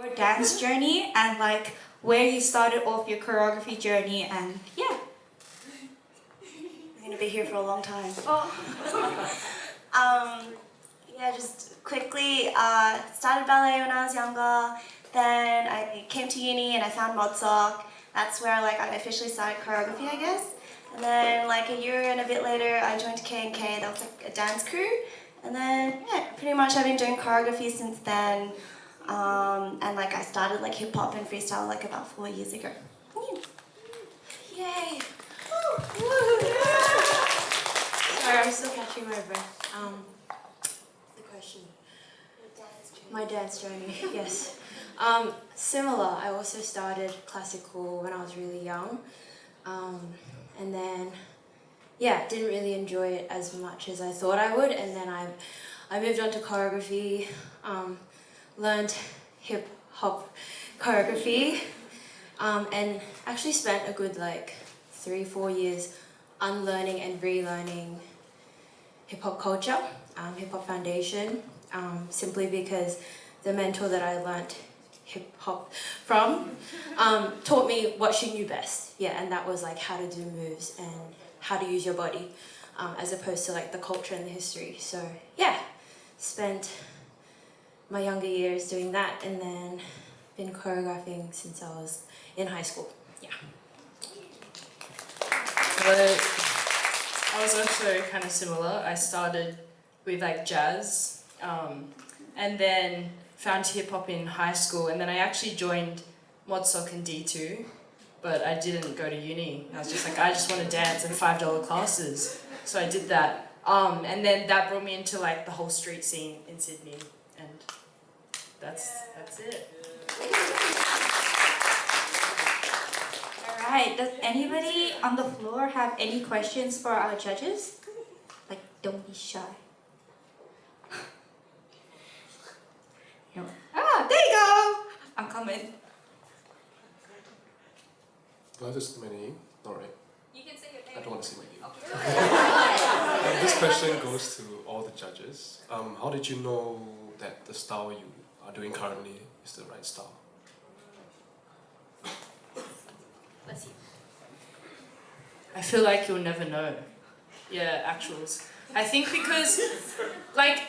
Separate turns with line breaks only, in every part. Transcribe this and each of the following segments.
your dance journey and like where you started off your choreography journey and yeah.
I'm gonna be here for a long time. Yeah, just quickly, started ballet when I was younger, then I came to uni and I found MODSoc. That's where like I officially started choreography, I guess. And then like a year and a bit later, I joined K&K, that was like a dance crew. And then, yeah, pretty much I've been doing choreography since then. And like I started like hip hop and freestyle like about 4 years ago.
Yay! Sorry, I'm still catching my breath. The question. My dance journey, yes. Similar, I also started classical when I was really young. And then, yeah, didn't really enjoy it as much as I thought I would. And then I moved on to choreography, learned hip hop choreography, and actually spent a good like 3-4 years unlearning and relearning hip hop culture, hip hop foundation, simply because the mentor that I learnt hip hop from taught me what she knew best. Yeah, and that was like how to do moves and how to use your body, as opposed to like the culture and the history. So yeah, spent my younger years doing that, and then been choreographing since I was in high school. Yeah.
I was also kind of similar. I started with like jazz, and then found hip hop in high school, and then I actually joined MODSoc and D2, but I didn't go to uni. I was just like, I just want to dance in $5 classes, so I did that. And then that brought me into like the whole street scene in Sydney, and that's it.
Alright, does anybody on the floor have any questions for our judges? Like, don't be shy. No. Ah, there you go! I'm coming.
Do I have to say my name? All right.
You can say your name.
I don't want to say my name. This question goes to all the judges. How did you know that the style you are doing currently is the right style?
Let's see.
I feel like you'll never know. Yeah, actuals. I think because, like,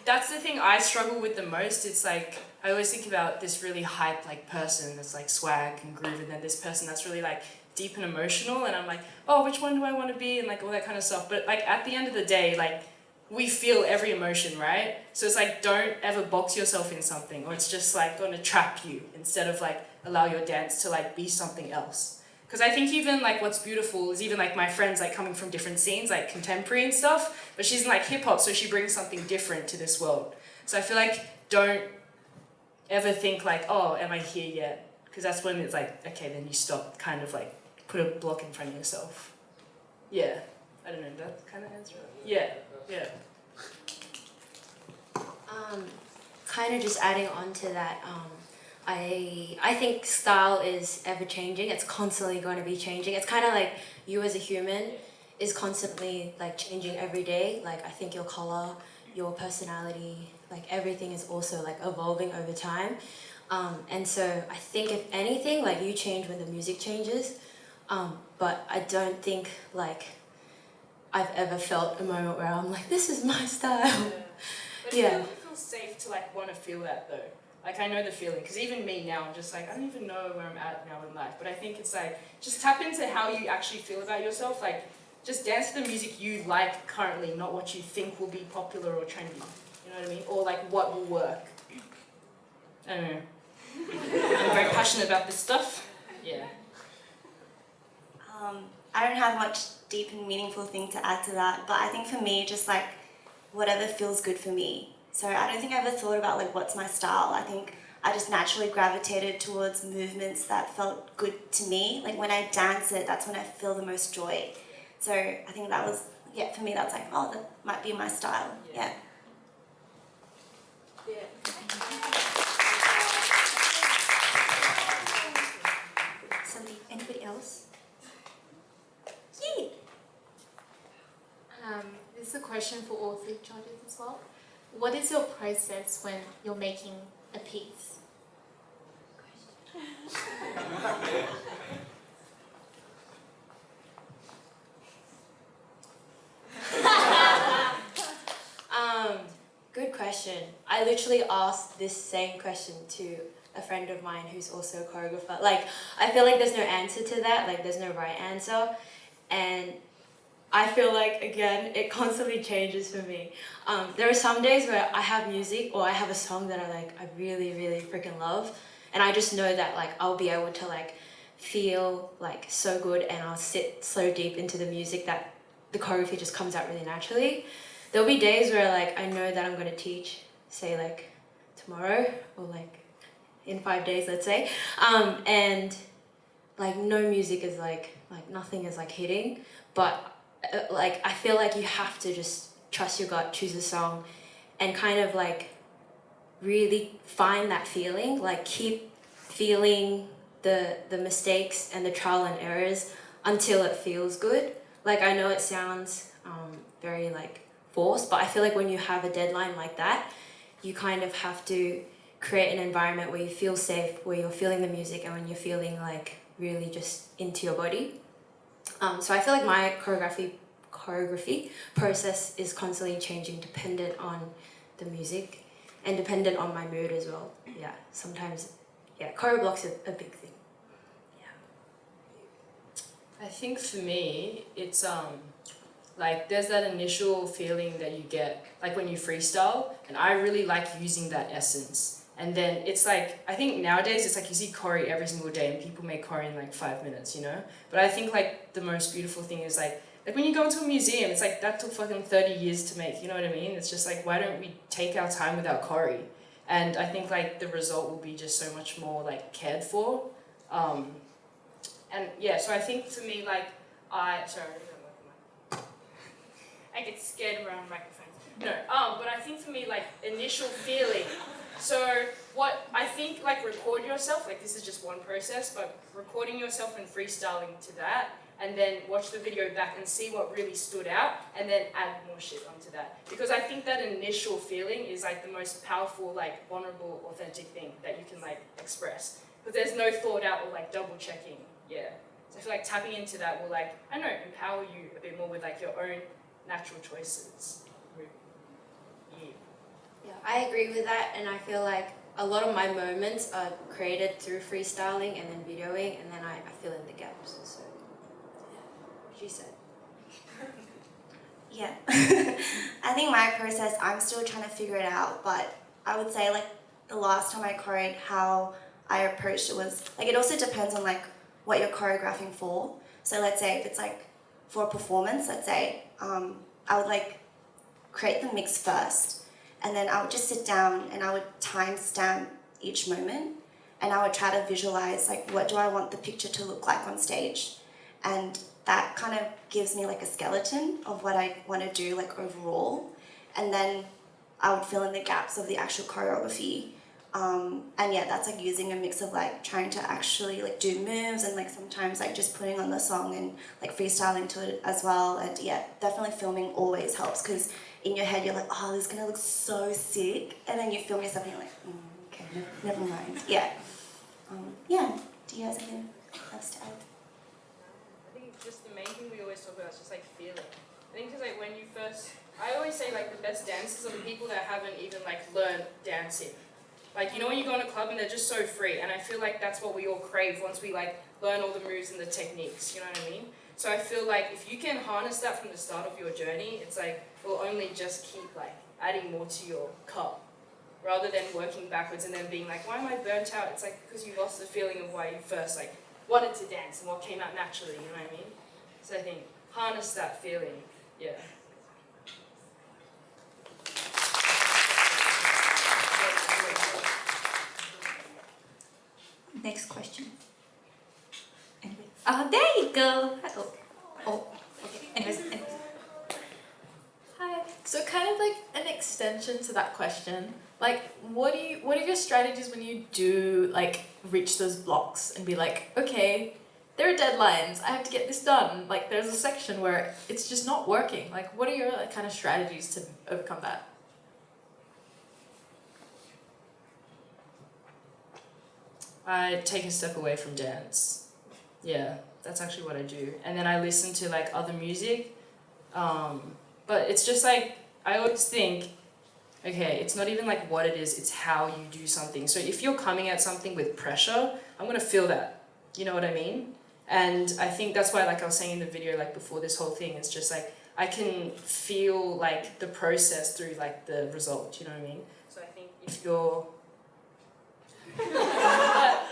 that's the thing I struggle with the most. It's like, I always think about this really hype, like, person that's like swag and groove, and then this person that's really like deep and emotional, and I'm like, oh, which one do I want to be, and like all that kind of stuff. But like at the end of the day, like, we feel every emotion, right? So it's like, don't ever box yourself in something, or it's just like gonna trap you instead of like allow your dance to like be something else. Because I think even like what's beautiful is even like my friends like coming from different scenes, like contemporary and stuff, but she's in like hip hop, so she brings something different to this world. So I feel like don't ever think like, oh, am I here yet? Because that's when it's like, okay, then you stop, kind of like put a block in front of yourself. Yeah, I don't know, that kind of answer. Yeah.
Kind of just adding on to that, I think style is ever changing. It's constantly going to be changing. It's kind of like you as a human is constantly like changing every day. Like I think your color, your personality, like everything is also like evolving over time. And so I think if anything, like you change when the music changes. But I don't think like I've ever felt a moment where I'm like, this is my style.
But
Yeah.
it feels safe to like want to feel that though. Like I know the feeling, because even me now, I'm just like, I don't even know where I'm at now in life. But I think it's like, just tap into how you actually feel about yourself. Like, just dance to the music you like currently, not what you think will be popular or trendy. You know what I mean? Or like what will work. I don't know. I'm very passionate about this stuff. Yeah.
I don't have much deep and meaningful thing to add to that, but I think for me, just like whatever feels good for me. So I don't think I ever thought about like what's my style. I think I just naturally gravitated towards movements that felt good to me. Like when I dance it, that's when I feel the most joy. So I think that was, yeah, for me that's like, oh, that might be my style, yeah.
Somebody, anybody else?
This is a question for all 3 judges as well. What is your process when you're making a piece?
Good question. I literally asked this same question to a friend of mine who's also a choreographer. Like, I feel like there's no answer to that, like there's no right answer. And I feel like, again, it constantly changes for me. There are some days where I have music or I have a song that I really, really freaking love. And I just know that like I'll be able to like feel like so good and I'll sit so deep into the music that the choreography just comes out really naturally. There'll be days where like I know that I'm gonna teach, say like tomorrow or like in 5 days, let's say, and like no music is like nothing is like hitting, but like I feel like you have to just trust your gut, choose a song, and kind of like really find that feeling, like keep feeling the mistakes and the trial and errors until it feels good. Like I know it sounds very like forced, but I feel like when you have a deadline like that, you kind of have to create an environment where you feel safe, where you're feeling the music and when you're feeling like really just into your body. So I feel like my choreography process is constantly changing dependent on the music and dependent on my mood as well. Yeah, sometimes, yeah, choreo blocks are a big thing.
I think for me, it's like there's that initial feeling that you get like when you freestyle, and I really like using that essence. And then it's like, I think nowadays it's like you see choreo every single day and people make choreo in like 5 minutes, you know? But I think like the most beautiful thing is like when you go into a museum, it's like that took fucking 30 years to make, you know what I mean? It's just like, why don't we take our time with our choreo? And I think like the result will be just so much more like cared for. And yeah, so I think for me like, I get scared around microphones. No, but I think for me, like, initial feeling. So what I think, like, record yourself, like, this is just one process, but recording yourself and freestyling to that, and then watch the video back and see what really stood out, and then add more shit onto that. Because I think that initial feeling is, like, the most powerful, like, vulnerable, authentic thing that you can, like, express. Because there's no thought out or, like, double checking, yeah. So I feel like tapping into that will, like, I don't know, empower you a bit more with, like, your own natural choices.
Yeah, I agree with that, and I feel like a lot of my moments are created through freestyling and then videoing, and then I fill in the gaps. So, yeah, she said.
Yeah. I think my process, I'm still trying to figure it out, but I would say like the last time I choreographed, how I approached it was, like it also depends on like what you're choreographing for. So let's say if it's like for a performance, let's say, I would like create the mix first, and then I would just sit down and I would timestamp each moment, and I would try to visualize like what do I want the picture to look like on stage, and that kind of gives me like a skeleton of what I want to do like overall, and then I would fill in the gaps of the actual choreography. And yeah, that's like using a mix of like trying to actually like do moves and like sometimes like just putting on the song and like freestyling to it as well. And yeah, definitely filming always helps, because in your head you're like, oh, this is gonna look so sick, and then you film yourself and you're like, okay, never mind. Yeah. Yeah. Do you guys have anything else to add?
I think just the main thing we always talk about is just like feeling. I think because like when you first, I always say like the best dancers are the people that haven't even like learned dancing. Like, you know when you go in a club and they're just so free, and I feel like that's what we all crave once we like learn all the moves and the techniques, you know what I mean? So I feel like if you can harness that from the start of your journey, it's like, it'll only just keep like adding more to your cup, rather than working backwards and then being like, why am I burnt out? It's like, because you lost the feeling of why you first like wanted to dance and what came out naturally, you know what I mean? So I think, harness that feeling, yeah.
Next question. Anyway. There you go. Oh, okay. Anyways.
Hi. So kind of like an extension to that question, like what are your strategies when you do like reach those blocks and be like, okay, there are deadlines, I have to get this done. Like there's a section where it's just not working. Like what are your like, kind of strategies to overcome that?
I take a step away from dance. Yeah, that's actually what I do. And then I listen to like other music. But it's just like, I always think, okay, it's not even like what it is, it's how you do something. So if you're coming at something with pressure, I'm gonna feel that. You know what I mean? And I think that's why, like I was saying in the video, like before this whole thing, it's just like, I can feel like the process through like the result, you know what I mean? So I think if you're,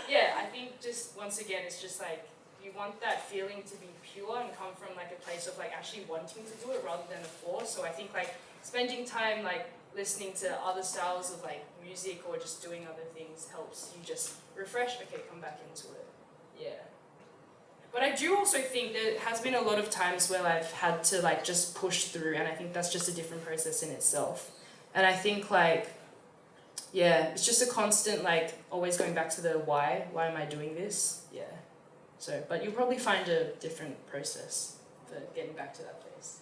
yeah, I think just once again, it's just like, you want that feeling to be pure and come from like a place of like actually wanting to do it rather than a force. So I think like spending time like listening to other styles of like music or just doing other things helps you just refresh, okay, come back into it. Yeah. But I do also think there has been a lot of times where I've had to like just push through, and I think that's just a different process in itself. And I think like, yeah, it's just a constant like always going back to the why am I doing this? Yeah. So, but you'll probably find a different process for getting back to that place.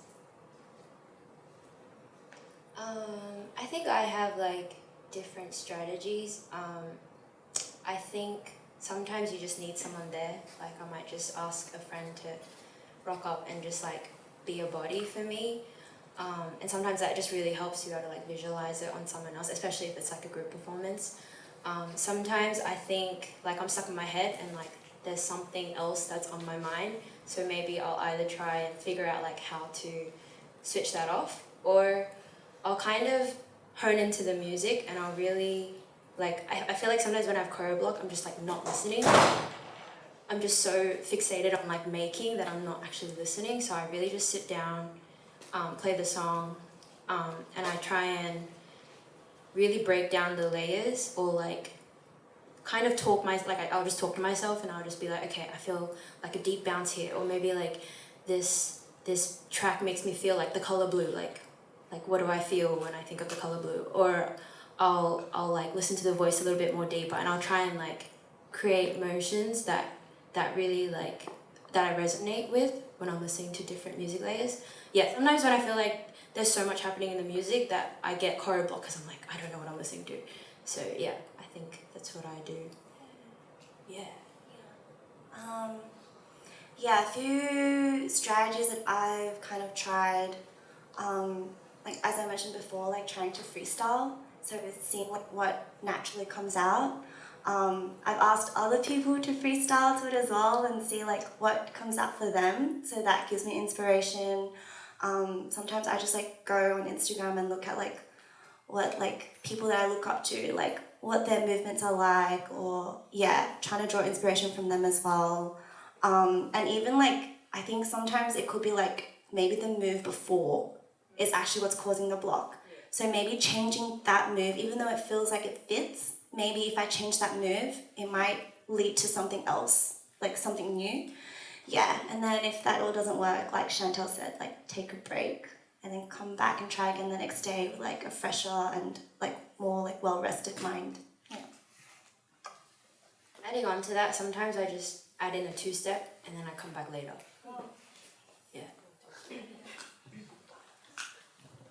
I think I have like different strategies. I think sometimes you just need someone there. Like I might just ask a friend to rock up and just like be a body for me. And sometimes that just really helps you to like visualize it on someone else, especially if it's like a group performance. Sometimes I think like I'm stuck in my head and like there's something else that's on my mind. So maybe I'll either try and figure out like how to switch that off, or I'll kind of hone into the music and I'll really like, I feel like sometimes when I have choreo block, I'm just like not listening. I'm just so fixated on like making that I'm not actually listening. So I really just sit down, play the song, and I try and really break down the layers, or like kind of I'll just talk to myself and I'll just be like, okay, I feel like a deep bounce here, or maybe like this track makes me feel like the color blue, like what do I feel when I think of the color blue? Or I'll like listen to the voice a little bit more deeper, and I'll try and like create emotions that really like that I resonate with when I'm listening to different music layers. Yeah, sometimes when I feel like there's so much happening in the music that I get choreo block because I'm like, I don't know what I'm listening to. So yeah, I think that's what I do. Yeah.
Yeah, a few strategies that I've kind of tried, like as I mentioned before, like trying to freestyle, so seeing like what naturally comes out. I've asked other people to freestyle to it as well and see like what comes out for them, so that gives me inspiration. Sometimes I just like go on Instagram and look at like what like people that I look up to, like what their movements are like, or yeah, trying to draw inspiration from them as well. And even like, I think sometimes it could be like maybe the move before is actually what's causing the block. So maybe changing that move, even though it feels like it fits, maybe if I change that move, it might lead to something else, like something new. Yeah, and then if that all doesn't work, like Shantelle said, like take a break and then come back and try again the next day with like a fresher and like more like well-rested mind. Yeah.
Adding on to that, sometimes I just add in a two-step and then I come back later. Yeah.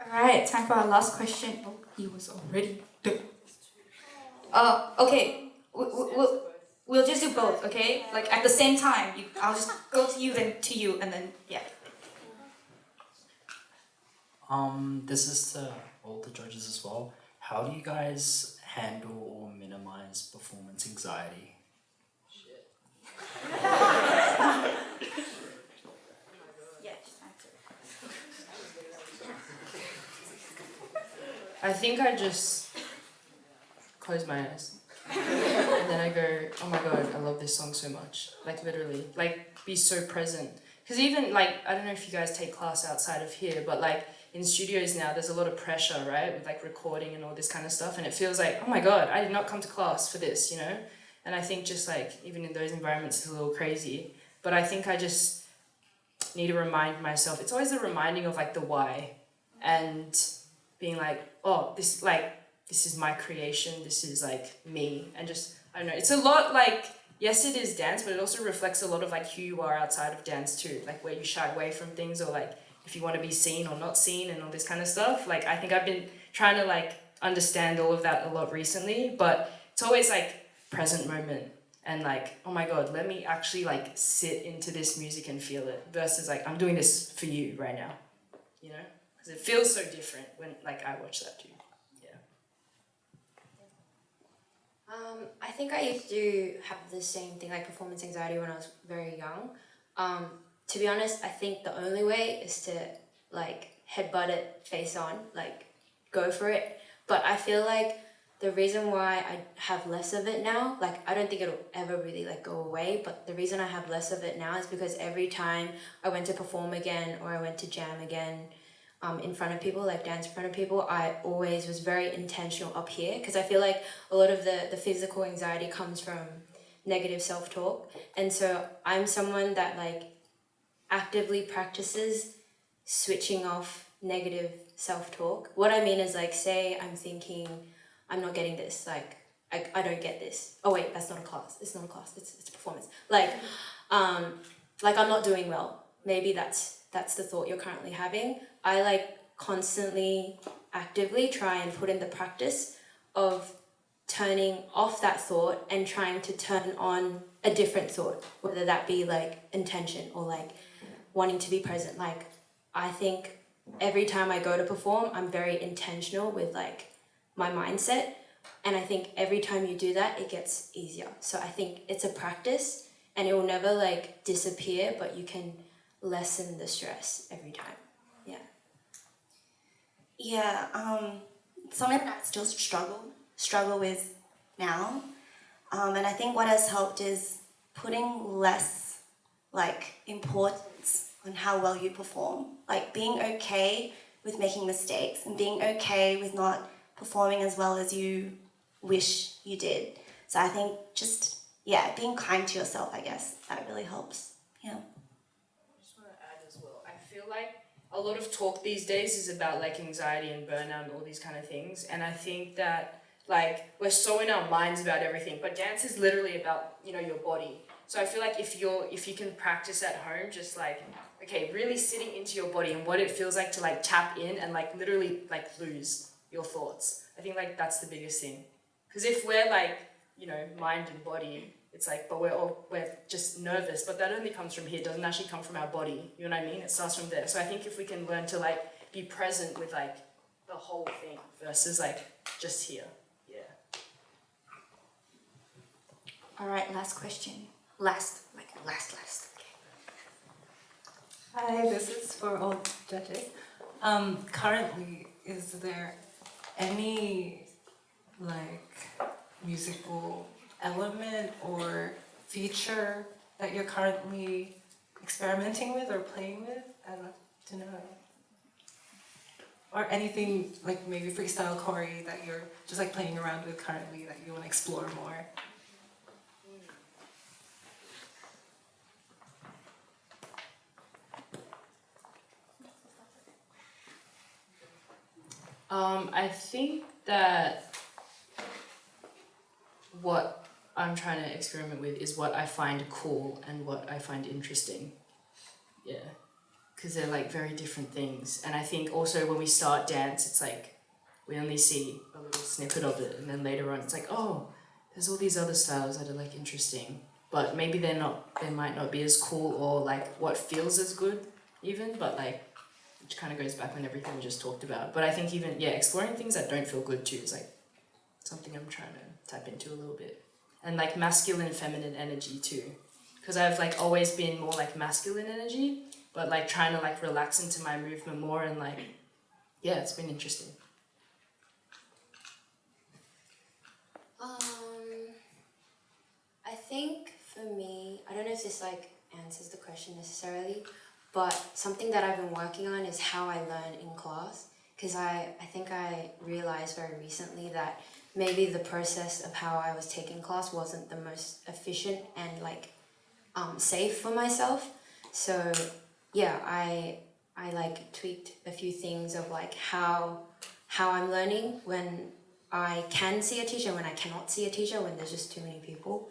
Alright, time for our last question. Oh, he was already done. Okay, we'll just do both, okay? Like at the same time. I'll just go to you, then to you, and then, yeah.
This is to all the judges as well. How do you guys handle or minimize performance anxiety?
Yeah, just answer.
I think I just close my eyes and then I go, oh my god, I love this song so much. Like literally, like be so present. Because even like, I don't know if you guys take class outside of here, but like in studios now there's a lot of pressure, right? With like recording and all this kind of stuff, and it feels like, oh my god, I did not come to class for this, you know? And I think just like, even in those environments it's a little crazy. But I think I just need to remind myself, it's always the reminding of like the why, and being like, oh, this is my creation, this is like me, and just, I don't know, it's a lot like, yes it is dance, but it also reflects a lot of like who you are outside of dance too, like where you shy away from things, or like if you want to be seen or not seen and all this kind of stuff. Like I think I've been trying to like understand all of that a lot recently, but it's always like present moment. and like, oh my god, let me actually like sit into this music and feel it, versus like, I'm doing this for you right now, you know? Because it feels so different when like I watch that too. Yeah.
I think I used to have the same thing, like performance anxiety, when I was very young. To be honest, I think the only way is to like headbutt it face on, like go for it. But I feel like the reason why I have less of it now, like I don't think it'll ever really like go away, but the reason I have less of it now is because every time I went to perform again or I went to jam again, in front of people, like dance in front of people, I always was very intentional up here, because I feel like a lot of the physical anxiety comes from negative self-talk. And so I'm someone that like actively practices switching off negative self-talk. What I mean is, like, say I'm thinking, I'm not getting this, like, I don't get this. Oh wait, that's not a class. It's not a class, it's a performance. Like I'm not doing well. Maybe that's the thought you're currently having. I like constantly, actively try and put in the practice of turning off that thought and trying to turn on a different thought, whether that be like intention or like wanting to be present. Like, I think every time I go to perform, I'm very intentional with like my mindset. And I think every time you do that, it gets easier. So I think it's a practice and it will never like disappear, but you can lessen the stress every time. Yeah.
Yeah, something that I still struggle with now. And I think what has helped is putting less like importance on how well you perform. Like being okay with making mistakes and being okay with not performing as well as you wish you did. So I think just, yeah, being kind to yourself, I guess, that really helps. Yeah.
I just want to add as well, I feel like a lot of talk these days is about like anxiety and burnout and all these kind of things, and I think that like we're so in our minds about everything, but dance is literally about, you know, your body. So I feel like if you can practice at home, just like, okay, really sitting into your body and what it feels like to like tap in and like literally like lose your thoughts. I think like that's the biggest thing. Because if we're like, you know, mind and body, it's like, but we're just nervous, but that only comes from here, it doesn't actually come from our body, you know what I mean? It starts from there. So I think if we can learn to like be present with like the whole thing versus like just here, yeah.
All right, last question. Last. Okay.
Hi, this is for all judges. Currently, is there any like musical element or feature that you're currently experimenting with or playing with? I'd love to know. Or anything like maybe freestyle choreo that you're just like playing around with currently that you want to explore more.
I think that what I'm trying to experiment with is what I find cool and what I find interesting. Yeah. Because they're like very different things. And I think also when we start dance, it's like we only see a little snippet of it, and then later on it's like, oh, there's all these other styles that are like interesting. But maybe they might not be as cool or like what feels as good even, but like, which kind of goes back on everything we just talked about. But I think even, yeah, exploring things that don't feel good too is like something I'm trying to tap into a little bit. And like masculine and feminine energy too. Because I've like always been more like masculine energy, but like trying to like relax into my movement more and like, yeah, it's been interesting.
I think for me, I don't know if this like answers the question necessarily, but something that I've been working on is how I learn in class. Because I think I realized very recently that maybe the process of how I was taking class wasn't the most efficient and like safe for myself. So yeah, I like tweaked a few things of like how I'm learning when I can see a teacher, when I cannot see a teacher, when there's just too many people.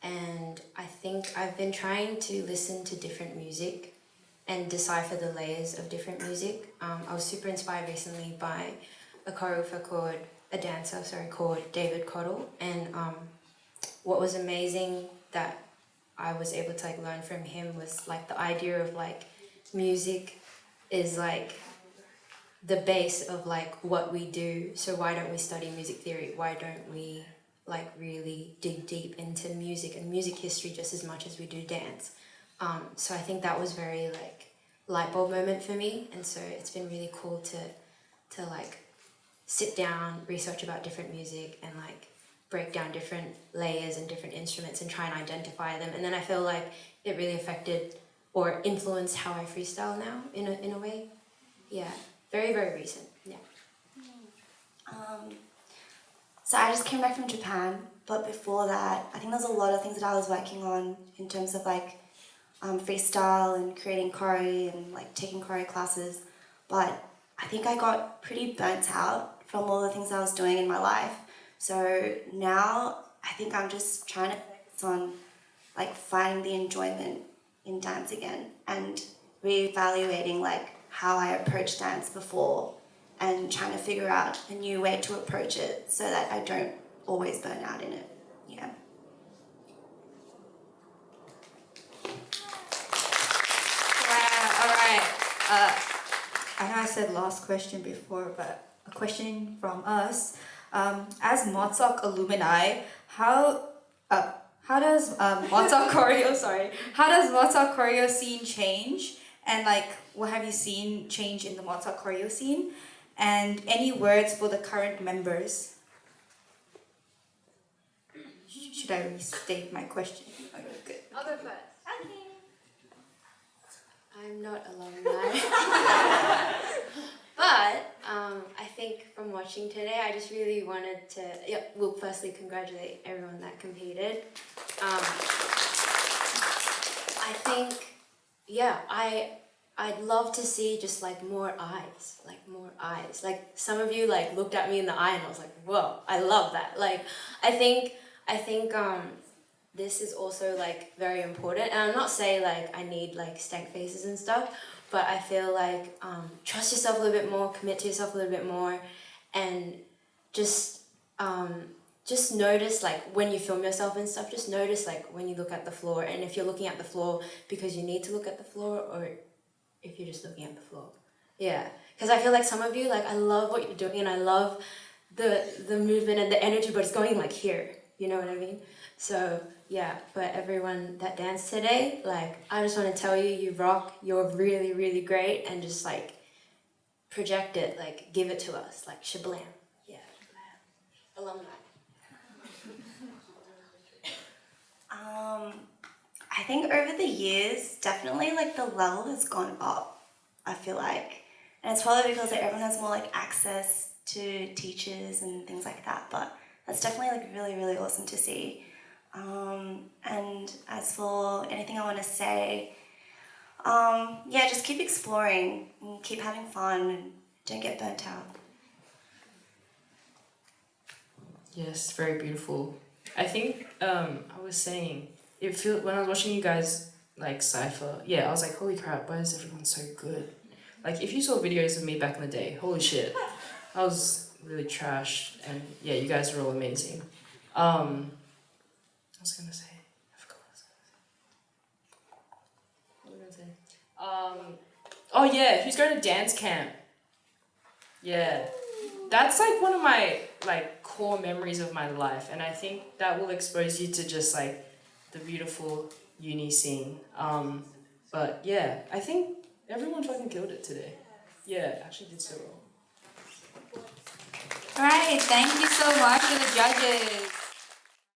And I think I've been trying to listen to different music and decipher the layers of different music. I was super inspired recently by a dancer called David Cottle, and what was amazing that I was able to like learn from him was like the idea of like music is like the base of like what we do. So why don't we study music theory? Why don't we like really dig deep into music and music history just as much as we do dance? So I think that was very like light bulb moment for me, and so it's been really cool to like sit down, research about different music, and like break down different layers and different instruments and try and identify them. And then I feel like it really affected or influenced how I freestyle now in a way. Yeah, very, very recent. Yeah.
So I just came back from Japan, but before that, I think there's a lot of things that I was working on in terms of like freestyle and creating choreo and like taking choreo classes. But I think I got pretty burnt out from all the things I was doing in my life. So now I think I'm just trying to focus on like finding the enjoyment in dance again and reevaluating like how I approached dance before and trying to figure out a new way to approach it so that I don't always burn out in it. Yeah.
Wow, all right. I know I said last question before, but a question from us. As MODSoc alumni, how does MODSoc choreo how does MODSoc choreo scene change? And like, what have you seen change in the MODSoc choreo scene? And any words for the current members? Should I restate my question? Okay, good.
I'll go first. I'm not alumni. But I think from watching today, I just really wanted to, well, firstly, congratulate everyone that competed. I think, I'd love to see just like more eyes. Like some of you like looked at me in the eye and I was like, whoa, I love that. Like, I think this is also like very important. And I'm not saying like I need like stank faces and stuff, but I feel like trust yourself a little bit more, commit to yourself a little bit more, and just notice like when you film yourself and stuff, just notice like when you look at the floor, and if you're looking at the floor because you need to look at the floor, or if you're just looking at the floor. Yeah, because I feel like some of you, like I love what you're doing and I love the movement and the energy, but it's going like here, you know what I mean? So yeah, for everyone that danced today, like I just want to tell you, you rock, you're really, really great, and just like project it, like give it to us, like shablam. Yeah, shablam. Alumni.
I think over the years, definitely like the level has gone up, I feel like. And it's probably because like, everyone has more like access to teachers and things like that, but that's definitely like really, really awesome to see. And as for anything I want to say, just keep exploring and keep having fun and don't get burnt out.
Yes, very beautiful. I think I was saying when I was watching you guys like cypher, I was like, holy crap, why is everyone so good? Like if you saw videos of me back in the day, holy shit, I was really trash, and yeah, you guys were all amazing. I was gonna say, I forgot what I was gonna say. Oh yeah, who's going to dance camp? Yeah, that's like one of my like core memories of my life, and I think that will expose you to just like the beautiful uni scene. But yeah, I think everyone fucking killed it today. Yeah, actually did so well.
All right, thank you so much to the judges.